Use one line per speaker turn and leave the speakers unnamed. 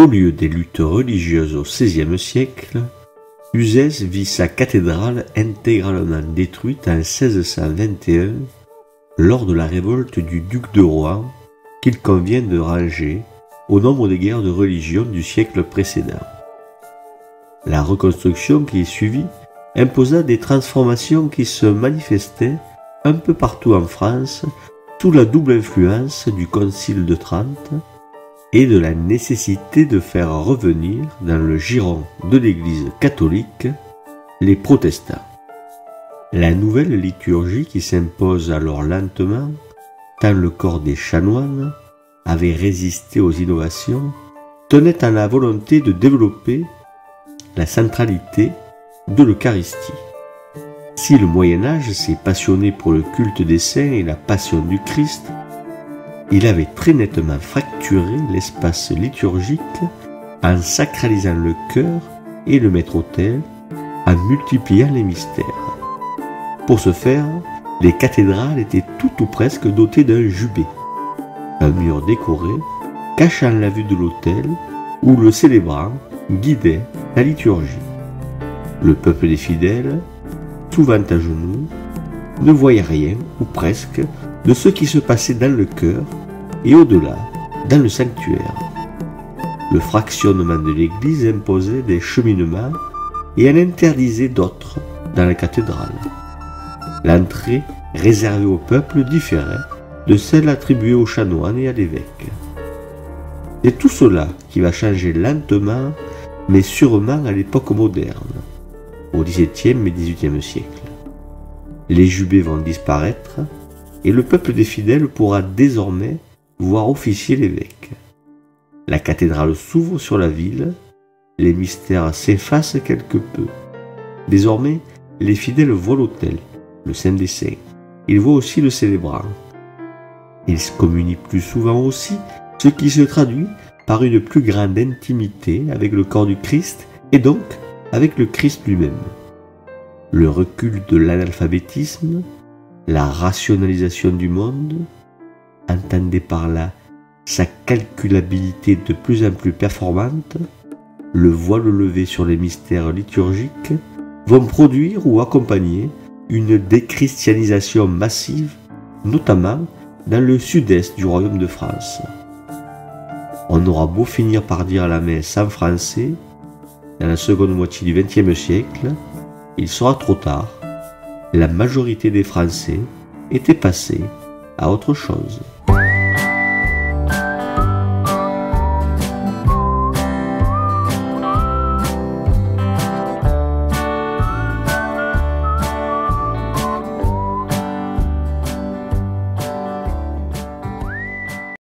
Au lieu des luttes religieuses au XVIe siècle, Uzès vit sa cathédrale intégralement détruite en 1621 lors de la révolte du duc de Rohan qu'il convient de ranger au nombre des guerres de religion du siècle précédent. La reconstruction qui suivit imposa des transformations qui se manifestaient un peu partout en France sous la double influence du Concile de Trente et de la nécessité de faire revenir dans le giron de l'Église catholique les protestants. La nouvelle liturgie qui s'impose alors lentement, tant le corps des chanoines avait résisté aux innovations, tenait à la volonté de développer la centralité de l'Eucharistie. Si le Moyen-Âge s'est passionné pour le culte des saints et la passion du Christ, il avait très nettement fracturé l'espace liturgique en sacralisant le chœur et le maître-autel, en multipliant les mystères. Pour ce faire, les cathédrales étaient tout ou presque dotées d'un jubé, un mur décoré cachant la vue de l'autel où le célébrant guidait la liturgie. Le peuple des fidèles, souvent à genoux, ne voyait rien, ou presque, de ce qui se passait dans le chœur et au-delà, dans le sanctuaire. Le fractionnement de l'Église imposait des cheminements et en interdisait d'autres dans la cathédrale. L'entrée réservée au peuple différait de celle attribuée aux chanoines et à l'évêque. C'est tout cela qui va changer lentement, mais sûrement à l'époque moderne, au XVIIe et XVIIIe siècle. Les jubés vont disparaître et le peuple des fidèles pourra désormais voir officier l'évêque. La cathédrale s'ouvre sur la ville, les mystères s'effacent quelque peu. Désormais, les fidèles voient l'autel, le Saint des Saints. Ils voient aussi le célébrant. Ils se communient plus souvent aussi, ce qui se traduit par une plus grande intimité avec le corps du Christ et donc avec le Christ lui-même. Le recul de l'analphabétisme, la rationalisation du monde, entendez par là sa calculabilité de plus en plus performante, le voile levé sur les mystères liturgiques, vont produire ou accompagner une déchristianisation massive, notamment dans le sud-est du royaume de France. On aura beau finir par dire la messe en français, dans la seconde moitié du XXe siècle, il sera trop tard. La majorité des Français étaient passés à autre chose.